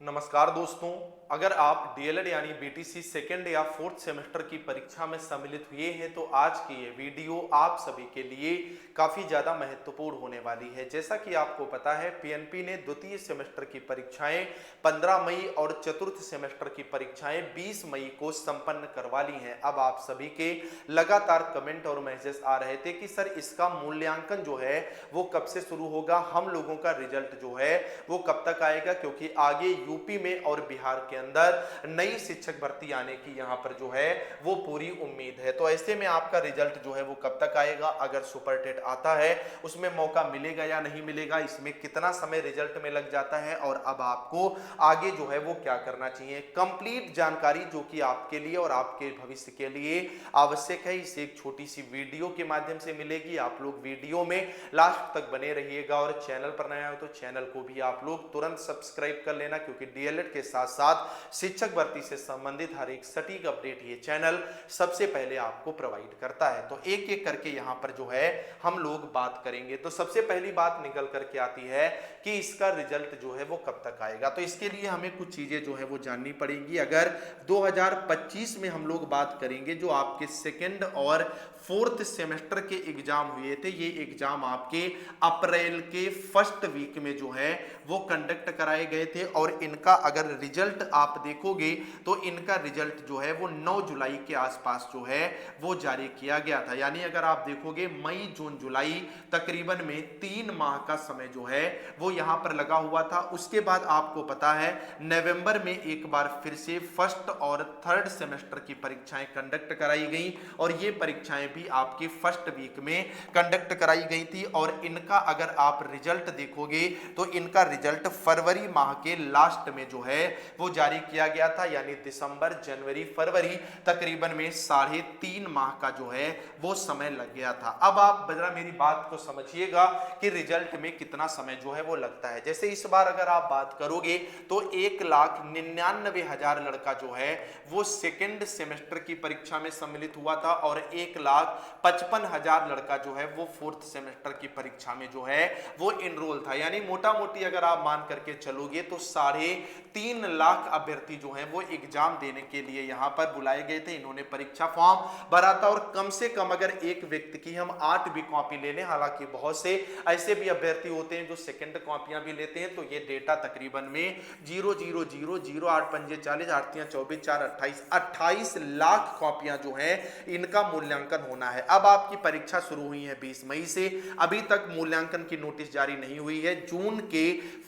नमस्कार दोस्तों, अगर आप डीएलएड यानी बीटीसी सेकेंड या फोर्थ सेमेस्टर की परीक्षा में सम्मिलित हुए हैं तो आज की ये वीडियो आप सभी के लिए काफ़ी ज़्यादा महत्वपूर्ण होने वाली है। जैसा कि आपको पता है, पीएनपी ने द्वितीय सेमेस्टर की परीक्षाएं 15 मई और चतुर्थ सेमेस्टर की परीक्षाएं 20 मई को संपन्न करवा ली हैं। अब आप सभी के लगातार कमेंट और मैसेज आ रहे थे कि सर इसका मूल्यांकन जो है वो कब से शुरू होगा, हम लोगों का रिजल्ट जो है वो कब तक आएगा, क्योंकि आगे यूपी में और बिहार के अंदर नई शिक्षक भर्ती आने की यहां पर जो है वो पूरी उम्मीद है। तो ऐसे में आपका रिजल्ट जो है वो कब तक आएगा, अगर सुपर टेट आता है उसमें मौका मिलेगा या नहीं मिलेगा, इसमें कितना समय रिजल्ट में लग जाता है और अब आपको आगे जो है वो क्या करना चाहिए, कंप्लीट जानकारी जो कि आपके लिए और आपके भविष्य के लिए आवश्यक है, इसे एक छोटी सी वीडियो के माध्यम से मिलेगी। आप लोग वीडियो में लास्ट तक बने रहिएगा और चैनल पर नया हो तो चैनल को भी आप लोग तुरंत सब्सक्राइब कर लेना, क्योंकि डीएलएड के साथ साथ शिक्षक भर्ती से संबंधित हर एक सटीक अपडेट ये चैनल सबसे पहले आपको प्रोवाइड करता है। तो एक एक करके यहां पर जो है हम लोग बात करेंगे। तो सबसे पहली बात निकल करके आती है कि इसका रिजल्ट जो है वो कब तक आएगा। तो इसके लिए हमें कुछ चीजें जो है वो जाननी पड़ेगी। अगर 2025 में हम लोग बात करेंगे, जो आपके सेकेंड और फोर्थ सेमेस्टर के एग्जाम हुए थे, ये एग्जाम आपके अप्रैल के फर्स्ट वीक में जो है वो कंडक्ट कराए गए थे और इनका अगर रिजल्ट आप देखोगे तो इनका रिजल्ट जो है वो 9 जुलाई के आसपास जो है वो जारी किया गया था। यानी अगर आप देखोगे मई जून जुलाई तकरीबन में 3 माह का समय जो है वो यहां पर लगा हुआ था। उसके बाद आपको पता है नवंबर में एक बार फिर से फर्स्ट और थर्ड सेमेस्टर की परीक्षाएं कंडक्ट कराई गई और ये परीक्षाएं भी आपके फर्स्ट वीक में कंडक्ट कराई गई थी और इनका अगर आप रिजल्ट देखोगे तो इनका रिजल्ट फरवरी माह के लास्ट में जो है वो जारी किया गया था। यानी दिसंबर जनवरी फरवरी तकरीबन में 3.5 माह का जो है वो समय लग गया था। अब आप जरा मेरी बात को समझिएगा कि रिजल्ट में कितना समय जो है वो लगता है। जैसे इस बार अगर आप बात करोगे तो 1,99,000 लड़का जो है वो सेकेंड सेमेस्टर की परीक्षा में सम्मिलित हुआ था और 1,55,000 लड़का जो है वो फोर्थ सेमेस्टर की परीक्षा में जो है वो एनरोल था। यानी मोटा मोटी अगर आप मान करके चलोगे तो 3.5 लाख अभ्यर्थी जो है वो एग्जाम देने के लिए यहां पर बुलाए गए थे। इन्होंने परीक्षा फॉर्म भरा था और कम से कम अगर एक व्यक्ति की हम 8 भी कॉपी ले लें, हालांकि बहुत से ऐसे भी अभ्यर्थी होते हैं जो सेकंड कॉपियां भी लेते हैं, तो ये डेटा तकरीबन में 0.00008 पंजे 40 8 3 24 4 28 लाख कॉपियां जो है इनका मूल्यांकन होना है। अब आपकी परीक्षा शुरू हुई है 20 मई से, अभी तक मूल्यांकन की नोटिस जारी नहीं हुई है। जून के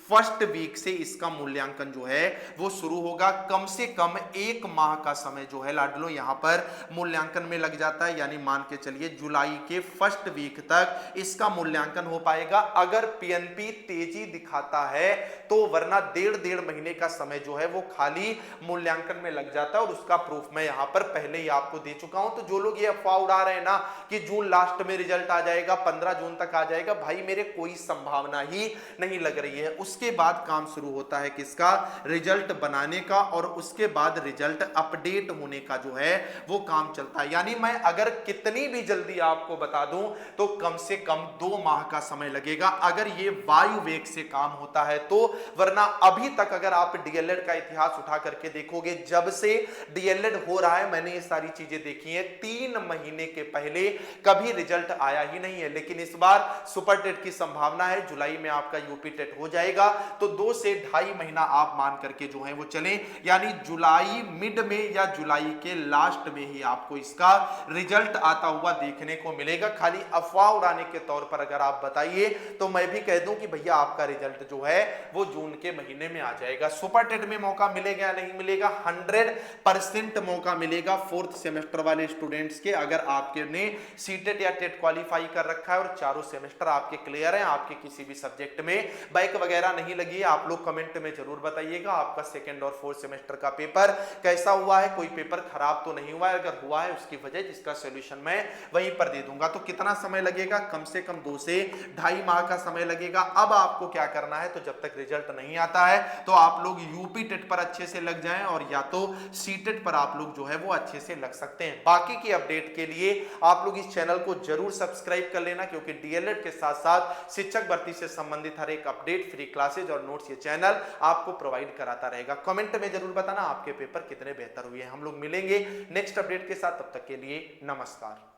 फर्स्ट वीक से इसका मूल्यांकन जो है वो शुरू होगा। कम से कम 1 माह का समय जो है लाडलो यहां पर मूल्यांकन में लग जाता है। यानी मान के चलिए जुलाई के फर्स्ट वीक तक इसका मूल्यांकन हो पाएगा अगर पीएनपी तेजी दिखाता है तो, वरना डेढ़ महीने का समय जो है वो खाली मूल्यांकन में लग जाता है और उसका प्रूफ मैं यहां पर पहले ही आपको दे चुका हूं। तो जो लोग ये अफवाह उड़ा रहे हैं ना कि जून लास्ट में रिजल्ट आ जाएगा, 15 जून तक आ जाएगा, भाई मेरे कोई संभावना ही नहीं लग रही है। उसके बाद काम शुरू होता है किसका, रिजल्ट बनाने का, और उसके बाद रिजल्ट अपडेट होने का जो है वो काम चलता है। यानी मैं अगर कितनी भी जल्दी आपको बता दूं तो कम से कम 2 माह का समय लगेगा अगर ये वायु वेग से काम होता है तो, वरना अभी तक अगर आप डीएलएड का इतिहास उठा करके देखोगे, जब से डीएलएड हो रहा है मैंने ये सारी चीजें देखी हैं, 3 महीने के पहले कभी रिजल्ट आया ही नहीं है। लेकिन इस बार सुपर टेट की संभावना है, जुलाई में आपका यूपी टेट हो जाएगा तो 2 से 2.5 महीना आप मान करके जो है वो चले, यानी जुलाई मिड में या जुलाई के लास्ट में ही आपको इसका रिजल्ट आता हुआ देखने को मिलेगा। खाली अफवाह उड़ाने के तौर पर अगर आप बताइए तो मैं भी कह दूं कि भैया आपका रिजल्ट जो है वो जून के महीने में आ जाएगा। सुपर टेट में मौका मिलेगा या नहीं मिलेगा, 100% मौका मिलेगा फोर्थ सेमेस्टर वाले स्टूडेंट्स के, अगर आपके ने सीटेट या टेट क्वालिफाई कर रखा है और चारों सेमेस्टर आपके क्लियर हैं, आपके किसी भी सब्जेक्ट में बैक वगैरह नहीं लगी है। आप लोग कमेंट में जरूर बताइएगा आपका सेकंड सेकंड और फोर्थ सेमेस्टर का पेपर कैसा हुआ है, कोई पेपर खराब तो नहीं हुआ है, अगर हुआ है उसकी वजह जिसका सॉल्यूशन मैं वहीं पर दे दूंगा। तो कितना समय लगेगा, कम से कम 2 से ढाई माह का समय लगेगा। अब आपको क्या करना है, तो जब तक रिजल्ट नहीं आता है तो आप लोग यूपी टेट पर अच्छे से लग जाएं और या तो सीटेट पर आप लोग जो है वो अच्छे से लग सकते हैं। बाकी की अपडेट के लिए आप लोग इस चैनल को जरूर सब्सक्राइब कर लेना, क्योंकि डीएलएड के साथ साथ शिक्षक भर्ती से संबंधित हर एक अपडेट, फ्री क्लासेज और नोट्स ये चैनल आपको प्रोवाइड कराता रहेगा। कमेंट में जरूर बताना आपके पेपर कितने बेहतर हुए हैं। हम लोग मिलेंगे नेक्स्ट अपडेट के साथ, तब तक के लिए नमस्कार।